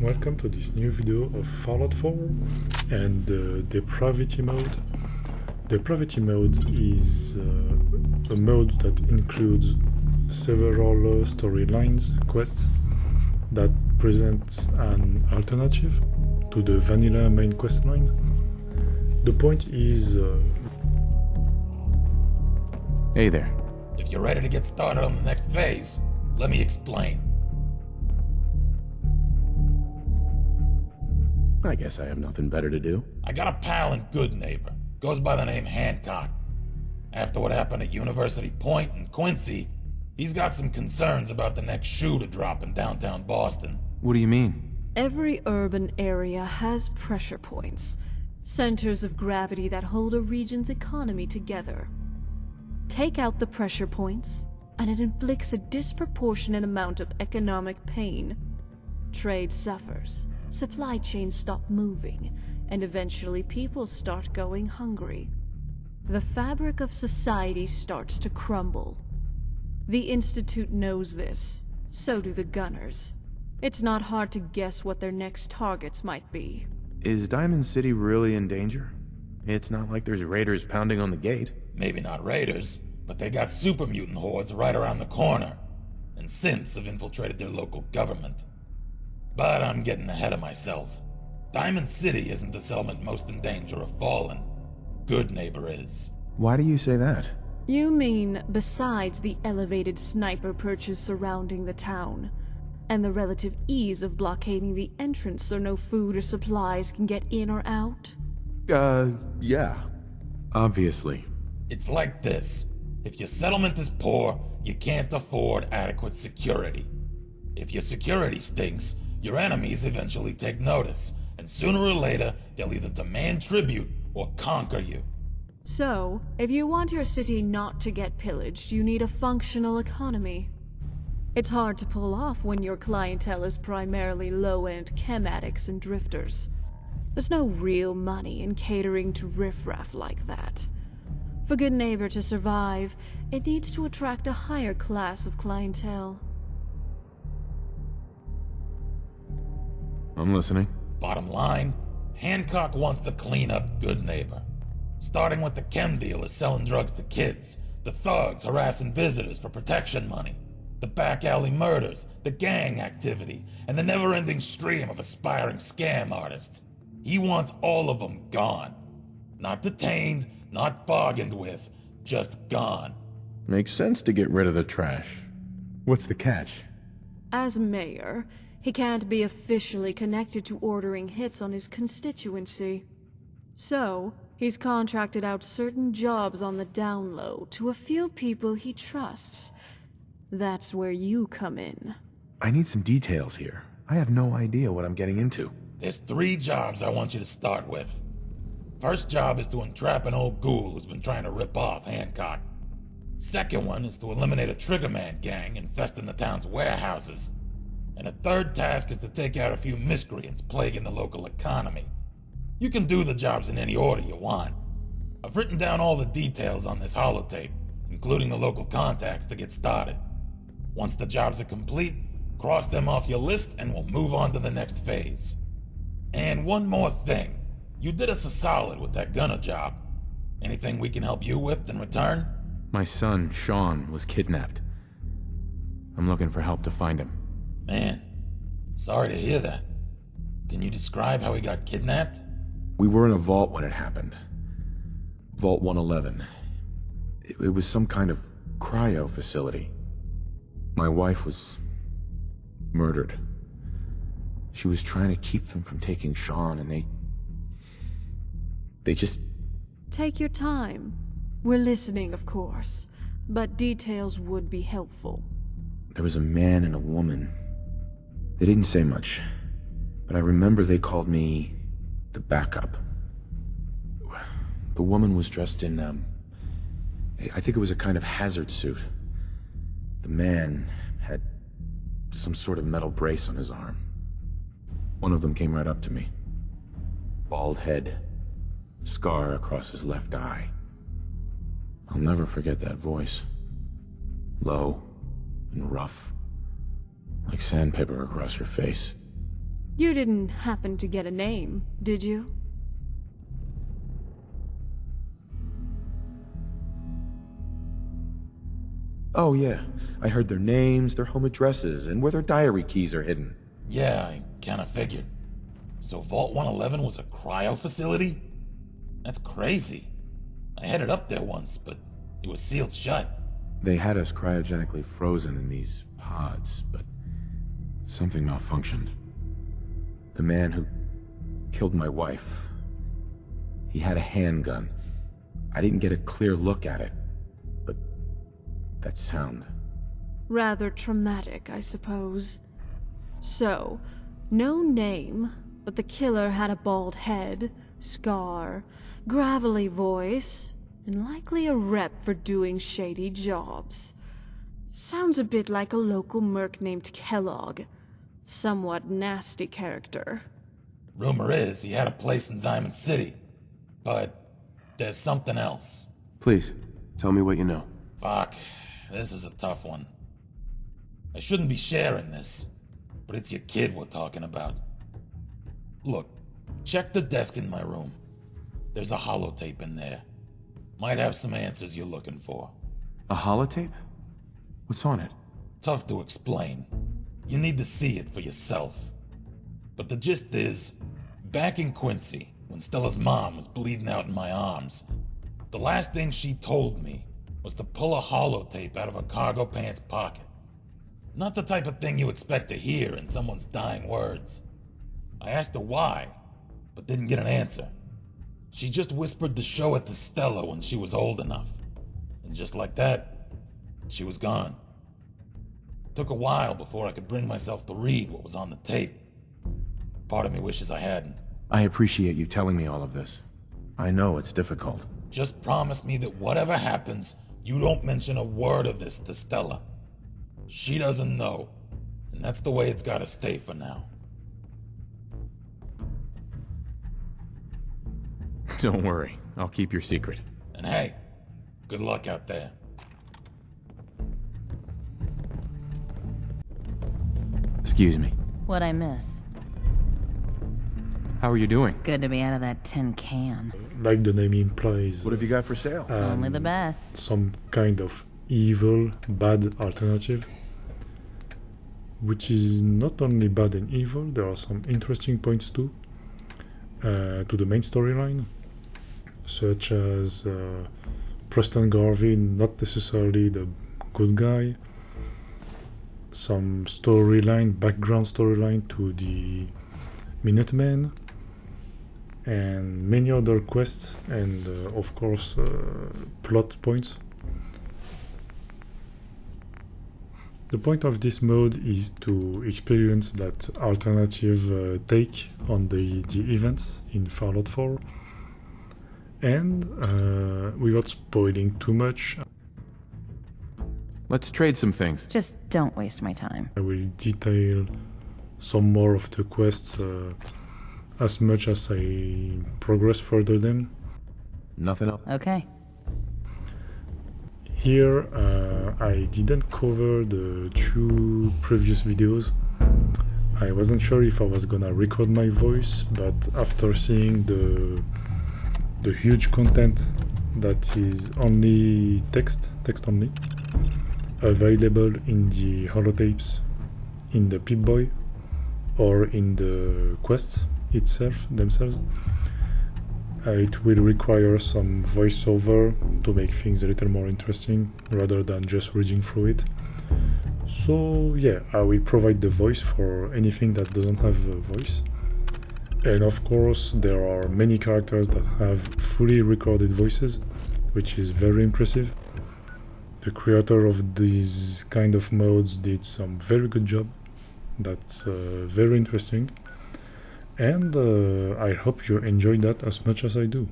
welcome to this new video of Fallout 4 and the Depravity mode. Depravity mode is a mode that includes several storylines, quests, that presents an alternative to the vanilla main quest line. The point is... Hey there. If you're ready to get started on the next phase, let me explain. I guess I have nothing better to do. I got a pal in Goodneighbor. Goes by the name Hancock. After what happened at University Point and Quincy, he's got some concerns about the next shoe to drop in downtown Boston. What do you mean? Every urban area has pressure points, centers of gravity that hold a region's economy together. Take out the pressure points, and it inflicts a disproportionate amount of economic pain. Trade suffers, supply chains stop moving, and eventually people start going hungry. The fabric of society starts to crumble. The Institute knows this, so do the Gunners. It's not hard to guess what their next targets might be. Is Diamond City really in danger? It's not like there's raiders pounding on the gate. Maybe not raiders, but they got super mutant hordes right around the corner, and synths have infiltrated their local government. But I'm getting ahead of myself. Diamond City isn't the settlement most in danger of falling. Goodneighbor is. Why do you say that? You mean besides the elevated sniper perches surrounding the town, and the relative ease of blockading the entrance so no food or supplies can get in or out? Yeah. Obviously. It's like this. If your settlement is poor, you can't afford adequate security. If your security stinks, your enemies eventually take notice, and sooner or later, they'll either demand tribute or conquer you. So, if you want your city not to get pillaged, you need a functional economy. It's hard to pull off when your clientele is primarily low-end chem addicts and drifters. There's no real money in catering to riffraff like that. For Goodneighbor to survive, it needs to attract a higher class of clientele. I'm listening. Bottom line, Hancock wants to clean up Goodneighbor. Starting with the chem dealers selling drugs to kids, the thugs harassing visitors for protection money, the back alley murders, the gang activity, and the never-ending stream of aspiring scam artists. He wants all of them gone. Not detained, not bargained with, just gone. Makes sense to get rid of the trash. What's the catch? As mayor, he can't be officially connected to ordering hits on his constituency. So, he's contracted out certain jobs on the down low to a few people he trusts. That's where you come in. I need some details here. I have no idea what I'm getting into. There's 3 jobs I want you to start with. First job is to entrap an old ghoul who's been trying to rip off Hancock. Second one is to eliminate a Triggerman gang infesting the town's warehouses. And a third task is to take out a few miscreants plaguing the local economy. You can do the jobs in any order you want. I've written down all the details on this holotape, including the local contacts to get started. Once the jobs are complete, cross them off your list and we'll move on to the next phase. And one more thing. You did us a solid with that gunner job. Anything we can help you with in return? My son, Sean, was kidnapped. I'm looking for help to find him. Man, sorry to hear that. Can you describe how he got kidnapped? We were in a vault when it happened. Vault 111. It was some kind of cryo facility. My wife was murdered. She was trying to keep them from taking Sean, and they just... Take your time. We're listening, of course, but details would be helpful. There was a man and a woman. They didn't say much, but I remember they called me the backup. The woman was dressed in, I think it was a kind of hazard suit. The man had some sort of metal brace on his arm. One of them came right up to me. Bald head, scar across his left eye. I'll never forget that voice. Low and rough, like sandpaper across your face. You didn't happen to get a name, did you? Oh, yeah. I heard their names, their home addresses, and where their diary keys are hidden. Yeah, I kinda figured. So Vault 111 was a cryo facility? That's crazy. I headed up there once, but it was sealed shut. They had us cryogenically frozen in these pods, but something malfunctioned. The man who killed my wife, he had a handgun. I didn't get a clear look at it, but that sound. Rather traumatic, I suppose. So, no name, but the killer had a bald head, scar, gravelly voice, and likely a rep for doing shady jobs. Sounds a bit like a local merc named Kellogg. Somewhat nasty character. Rumor is he had a place in Diamond City. But there's something else. Please, tell me what you know. Fuck, this is a tough one. I shouldn't be sharing this, but it's your kid we're talking about. Look, check the desk in my room. There's a holotape in there. Might have some answers you're looking for. A holotape? What's on it? Tough to explain. You need to see it for yourself. But the gist is, back in Quincy, when Stella's mom was bleeding out in my arms, the last thing she told me was to pull a holotape out of her cargo pants pocket. Not the type of thing you expect to hear in someone's dying words. I asked her why, but didn't get an answer. She just whispered to show it to Stella when she was old enough. And just like that, she was gone. Took a while before I could bring myself to read what was on the tape. Part of me wishes I hadn't. I appreciate you telling me all of this. I know it's difficult. Just promise me that whatever happens, you don't mention a word of this to Stella. She doesn't know, and that's the way it's gotta stay for now. Don't worry, I'll keep your secret. And hey, good luck out there. Excuse me. What'd I miss? How are you doing? Good to be out of that tin can. Like the name implies, What have you got for sale? Only the best. some kind of evil, bad alternative. Which is not only bad and evil, there are some interesting points too, to the main storyline, such as Preston Garvey not necessarily the good guy, some storyline, background storyline to the Minutemen, and many other quests, and of course plot points. The point of this mode is to experience that alternative take on the events in Fallout 4, and without spoiling too much, Let's trade some things. Just don't waste my time. I will detail some more of the quests as much as I progress further them. Nothing else? Okay. Here I didn't cover the 2 previous videos. I wasn't sure if I was gonna record my voice, but after seeing the huge content that is only text only, available in the holotapes, in the Pip-Boy, or in the quests themselves, it will require some voiceover to make things a little more interesting rather than just reading through it. So yeah, I will provide the voice for anything that doesn't have a voice. And of course there are many characters that have fully recorded voices, which is very impressive. The creator of these kind of modes did some very good job. That's very interesting. And I hope you enjoyed that as much as I do.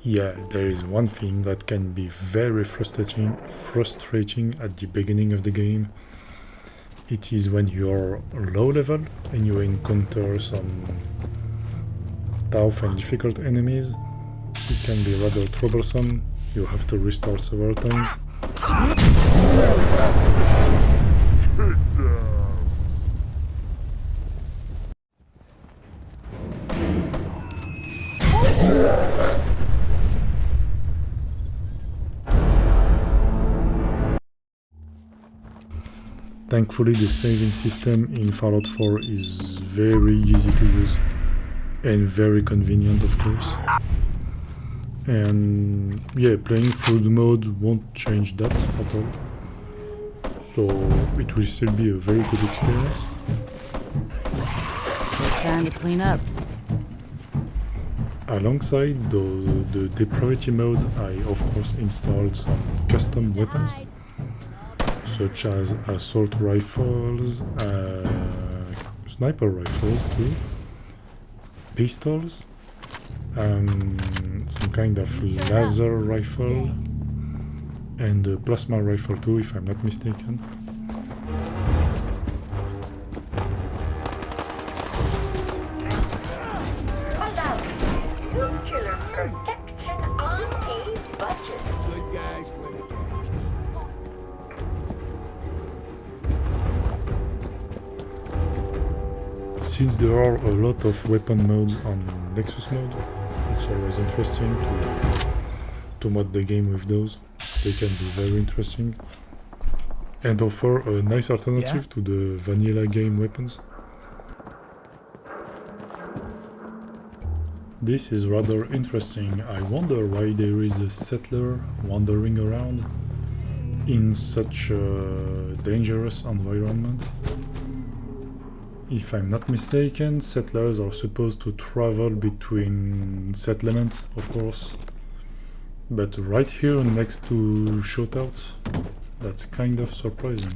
Yeah, there is one thing that can be very frustrating at the beginning of the game. It is when you're low level and you encounter some tough and difficult enemies. It can be rather troublesome. You have to restart several times. Thankfully, the saving system in Fallout 4 is very easy to use and very convenient, of course. And yeah, playing through the mode won't change that at all. So it will still be a very good experience. Time to clean up. Alongside the depravity mode, I of course installed some custom weapons, such as assault rifles, sniper rifles too, pistols, some kind of laser rifle, and a plasma rifle too, if I'm not mistaken. Nuclear protection on a budget. Good guys win again. Since there are a lot of weapon modes on Nexus mode, it's always interesting to mod the game with those. They can be very interesting and offer a nice alternative to the vanilla game weapons. This is rather interesting. I wonder why there is a settler wandering around in such a dangerous environment. If I'm not mistaken, settlers are supposed to travel between settlements, of course. But right here next to Shootout, that's kind of surprising.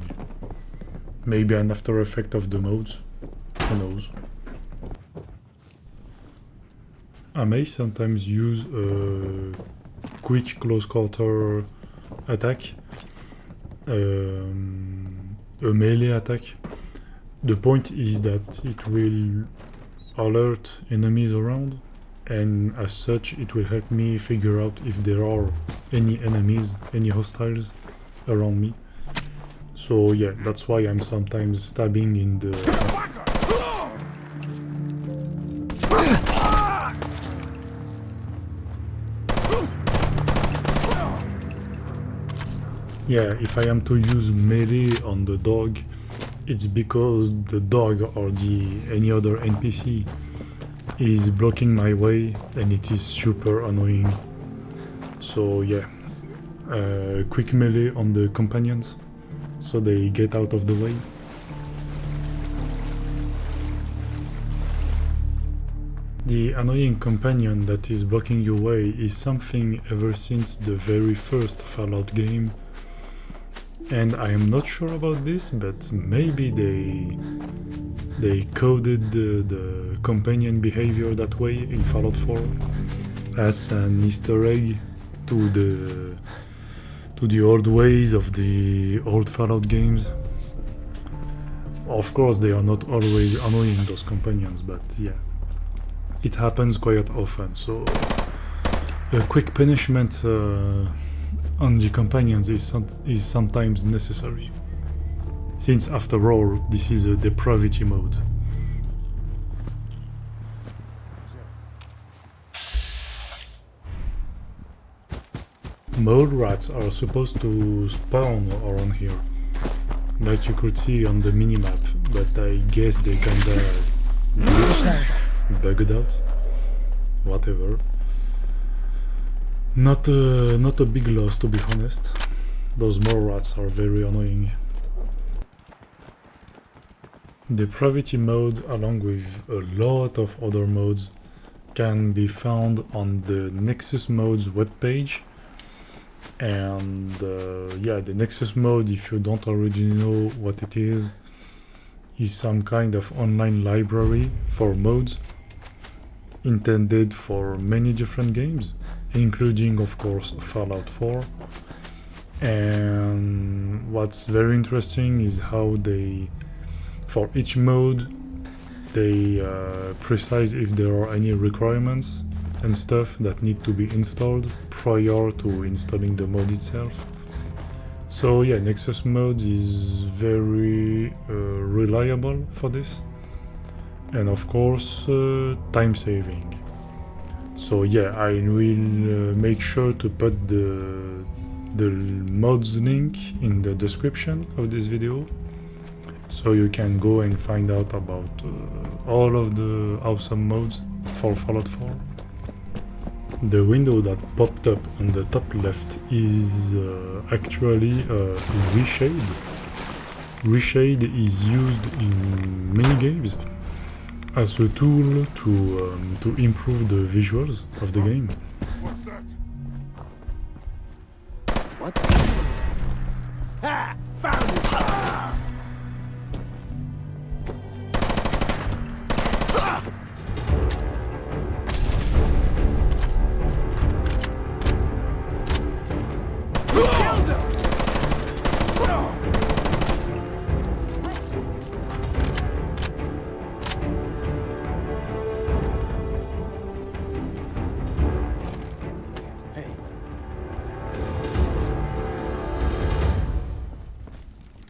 Maybe an after effect of the modes, who knows. I may sometimes use a quick close quarter attack, a melee attack. The point is that it will alert enemies around, and as such it will help me figure out if there are any enemies, any hostiles around me. So yeah, that's why I'm sometimes stabbing in the... Yeah, if I am to use melee on the dog, it's because the dog or any other NPC is blocking my way and it is super annoying. So yeah, quick melee on the companions so they get out of the way. The annoying companion that is blocking your way is something ever since the very first Fallout game. And I am not sure about this, but maybe they coded the companion behavior that way in Fallout 4 as an Easter egg to the old ways of the old Fallout games. Of course, they are not always annoying, those companions, but yeah, it happens quite often. So a quick punishment on the companions is sometimes necessary, since after all this is a depravity mode. Mole rats are supposed to spawn around here, like you could see on the minimap, but I guess they kinda bugged out. Whatever. Not a big loss, to be honest. Those mole rats are very annoying. Depravity mode, along with a lot of other modes, can be found on the Nexus modes webpage. And yeah, the Nexus mode, if you don't already know what it is some kind of online library for modes intended for many different games. including of course Fallout 4. And what's very interesting is how they, for each mode, they precise if there are any requirements and stuff that need to be installed prior to installing the mode itself. So yeah, Nexus mode is very reliable for this, and of course time saving. So yeah, I will make sure to put the mods link in the description of this video, so you can go and find out about all of the awesome mods for Fallout 4. The window that popped up on the top left is actually Reshade. Reshade is used in many games as a tool to improve the visuals of the game. What the? Ha! Found it!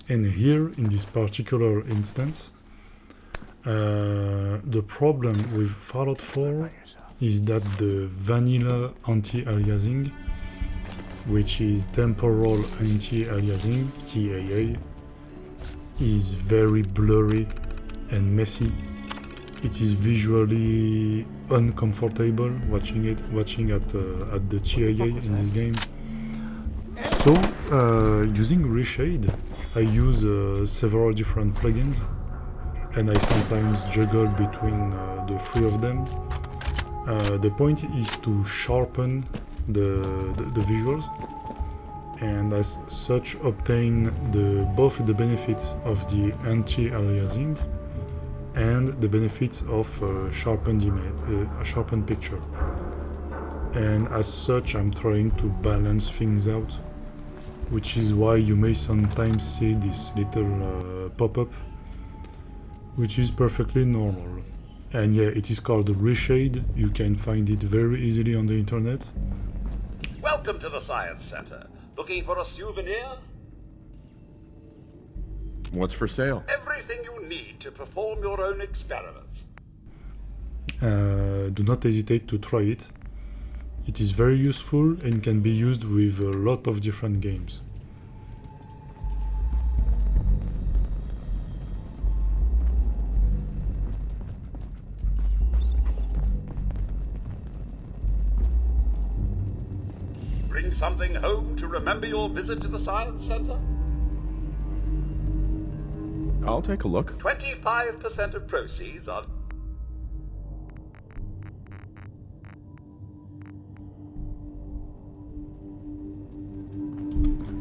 And here, in this particular instance, the problem with Fallout 4 is that the vanilla anti-aliasing, which is temporal anti-aliasing, TAA, is very blurry and messy. It is visually uncomfortable watching at the TAA in this game. So, using Reshade, I use several different plugins, and I sometimes juggle between the three of them. The point is to sharpen the visuals, and as such obtain both the benefits of the anti-aliasing and the benefits of a sharpened picture. And as such, I'm trying to balance things out, which is why you may sometimes see this little pop-up, which is perfectly normal. And yeah, it is called Reshade. You can find it very easily on the internet. Welcome to the Science Center. Looking for a souvenir? What's for sale? Everything you need to perform your own experiments. Do not hesitate to try it. It is very useful and can be used with a lot of different games. Bring something home to remember your visit to the Science Center? I'll take a look. 25% of proceeds are...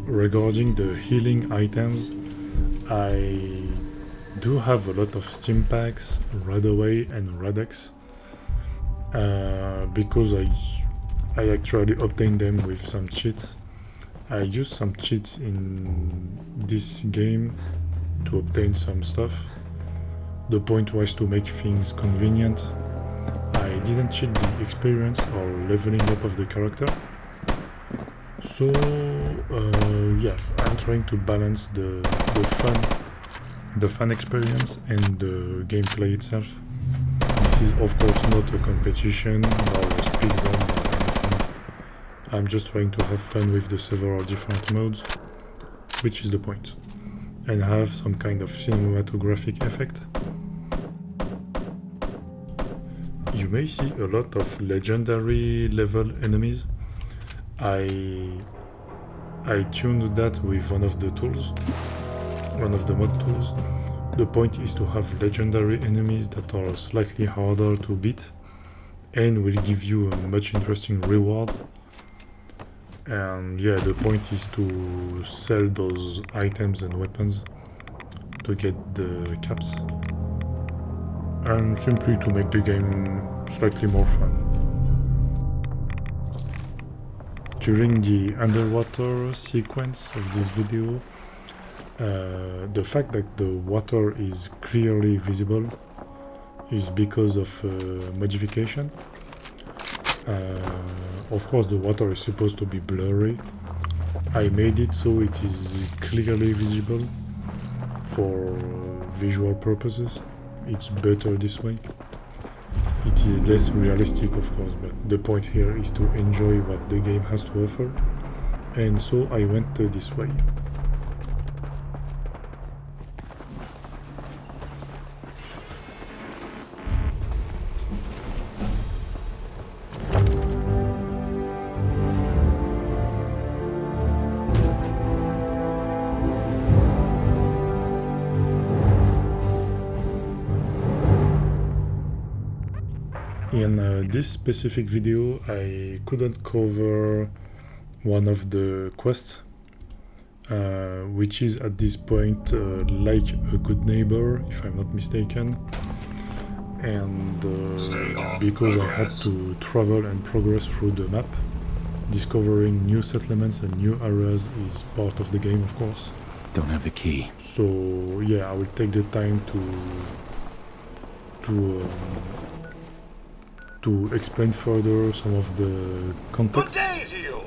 Regarding the healing items, I do have a lot of Steam packs, Radaway and Radex, because I actually obtained them with some cheats. I used some cheats in this game to obtain some stuff. The point was to make things convenient. I didn't cheat the experience or leveling up of the character. So yeah, I'm trying to balance the fun experience and the gameplay itself. This is of course not a competition nor a speedrun or anything. I'm just trying to have fun with the several different modes, which is the point, and have some kind of cinematographic effect. You may see a lot of legendary level enemies. I tuned that with one of the tools, one of the mod tools. The point is to have legendary enemies that are slightly harder to beat and will give you a much interesting reward. And yeah, the point is to sell those items and weapons to get the caps, and simply to make the game slightly more fun. during the underwater sequence of this video, the fact that the water is clearly visible is because of modification. Of course, the water is supposed to be blurry. I made it so it is clearly visible for visual purposes. It's better this way. It is less realistic, of course, but the point here is to enjoy what the game has to offer, and so I went this way. In this specific video, I couldn't cover one of the quests, which is at this point like a good neighbor, if I'm not mistaken. And because I had to travel and progress through the map, discovering new settlements and new areas is part of the game, of course. Don't have the key. So yeah, I will take the time to explain further some of the context, Good day to you.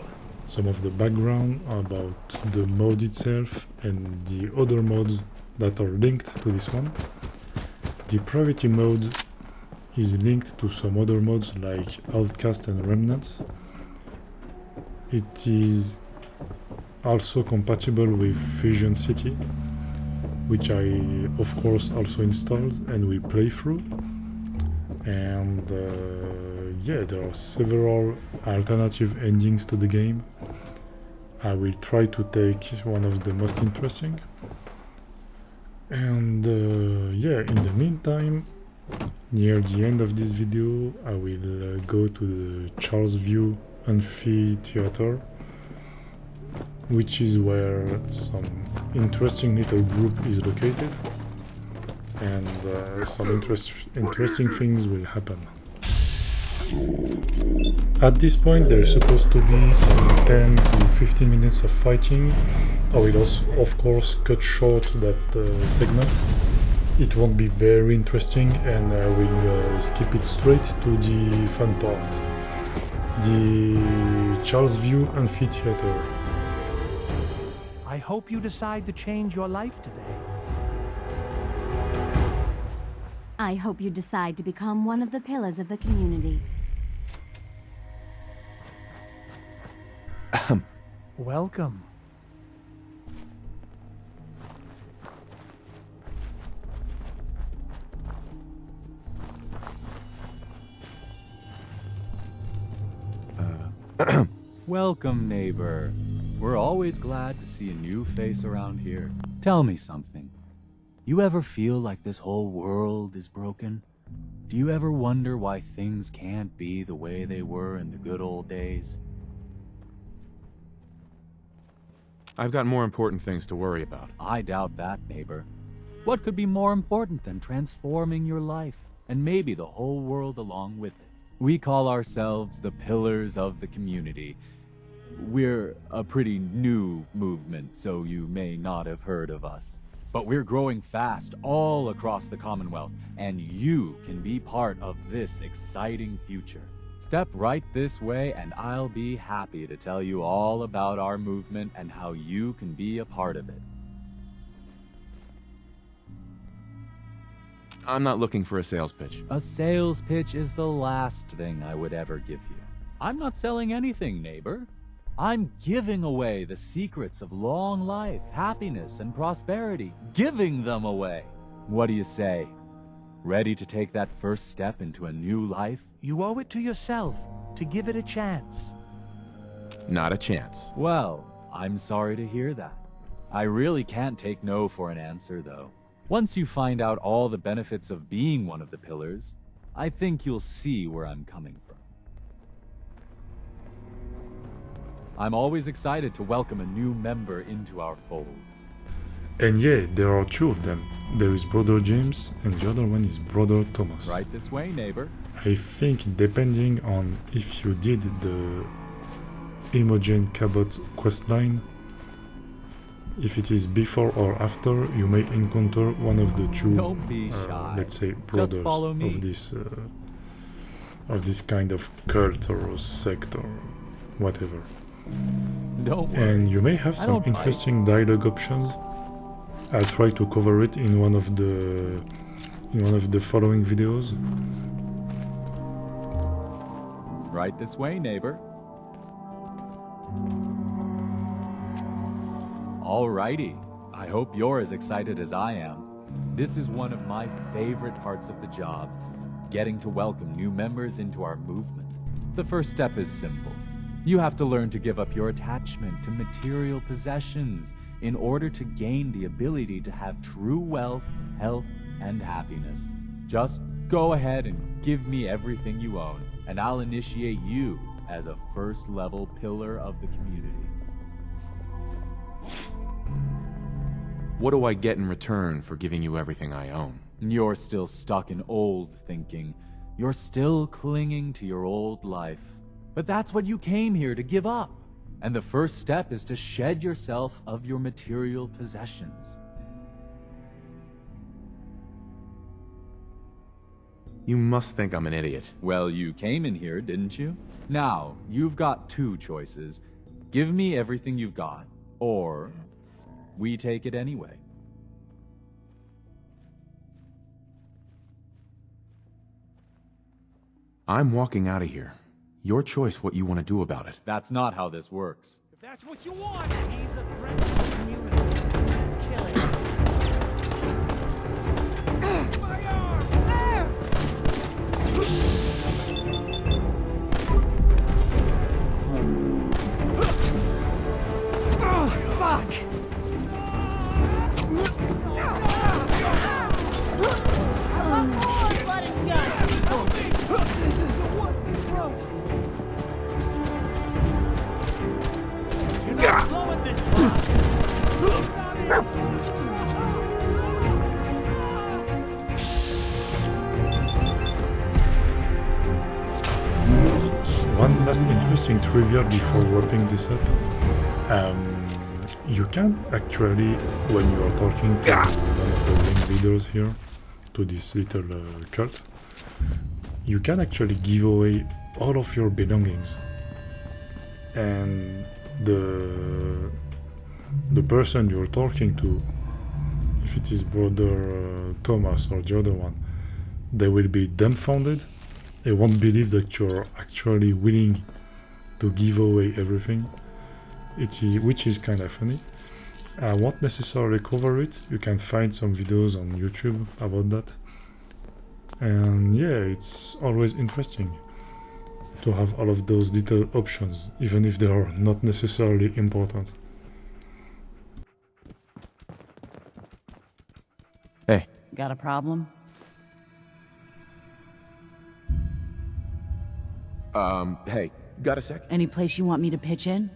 some of the background about the mode itself and the other modes that are linked to this one. Depravity mode is linked to some other modes like Outcast and Remnants. It is also compatible with Fusion City, which I of course also installed and will play through. And yeah, there are several alternative endings to the game. I will try to take one of the most interesting. And yeah, in the meantime, near the end of this video, I will go to the Charlesview Amphitheater, which is where some interesting little group is located, and some interesting things will happen. At this point there is supposed to be some 10 to 15 minutes of fighting. I will also, of course, cut short that segment. It won't be very interesting, and I will skip it straight to the fun part. The Charlesview Amphitheater. I hope you decide to change your life today. I hope you decide to become one of the pillars of the community. Welcome. Welcome, neighbor. We're always glad to see a new face around here. Tell me something. You ever feel like this whole world is broken? Do you ever wonder why things can't be the way they were in the good old days? I've got more important things to worry about. I doubt that, neighbor. What could be more important than transforming your life, and maybe the whole world along with it? We call ourselves the Pillars of the Community. We're a pretty new movement, so you may not have heard of us. But we're growing fast all across the Commonwealth, and you can be part of this exciting future. Step right this way, and I'll be happy to tell you all about our movement and how you can be a part of it. I'm not looking for a sales pitch. A sales pitch is the last thing I would ever give you. I'm not selling anything, neighbor. I'm giving away the secrets of long life, happiness, and prosperity. Giving them away. What do you say? Ready to take that first step into a new life? You owe it to yourself to give it a chance. Not a chance. Well, I'm sorry to hear that. I really can't take no for an answer, though. Once you find out all the benefits of being one of the pillars, I think you'll see where I'm coming from. I'm always excited to welcome a new member into our fold. And yeah, there are two of them. There is Brother James, and the other one is Brother Thomas. Right this way, neighbor. I think depending on if you did the Imogen Cabot questline. If it is before or after, you may encounter one of the two, Don't be shy. let's say, Just brothers follow me. of this kind of cult or sect or whatever. Don't worry. And you may have I some don't bite. interesting dialogue options. I'll try to cover it in one of the following videos. Right this way, neighbor. Alrighty. I hope you're as excited as I am. This is one of my favorite parts of the job, getting to welcome new members into our movement. The first step is simple. You have to learn to give up your attachment to material possessions in order to gain the ability to have true wealth, health, and happiness. Just go ahead and give me everything you own, and I'll initiate you as a first-level pillar of the community. What do I get in return for giving you everything I own? You're still stuck in old thinking. You're still clinging to your old life. But that's what you came here to give up. And the first step is to shed yourself of your material possessions. You must think I'm an idiot. Well, you came in here, didn't you? Now, you've got two choices. Give me everything you've got, or we take it anyway. I'm walking out of here. Your choice what you want to do about it. That's not how this works. If that's what you want, he's a threat to the community. Kill him. My arm! Oh, fuck! This is a one-thing road. You're not blowing this One last interesting trivia before wrapping this up. You can actually, when you are talking to one of the ringleaders here, to this little cult, you can actually give away all of your belongings. And the person you're talking to, if it is brother Thomas or the other one, they will be dumbfounded. They won't believe that you're actually willing to give away everything, which is kind of funny. I won't necessarily cover it. You can find some videos on YouTube about that. And yeah, it's always interesting to have all of those little options, even if they are not necessarily important. Hey. Got a problem? Hey, got a sec? Any place you want me to pitch in?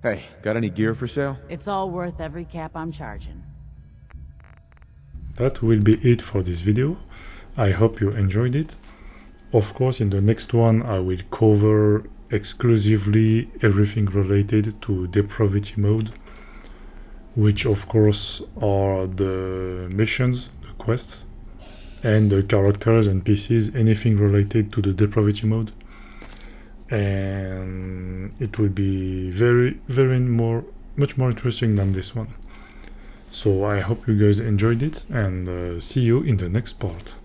Hey, got any gear for sale? It's all worth every cap I'm charging. That will be it for this video. I hope you enjoyed it. Of course, in the next one I will cover exclusively everything related to Depravity Mode, which of course are the missions, the quests, and the characters and PCs, anything related to the Depravity Mode. And it will be much more interesting than this one. So I hope you guys enjoyed it, and see you in the next part.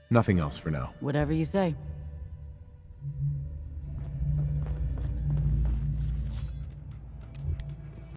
Nothing else for now. Whatever you say.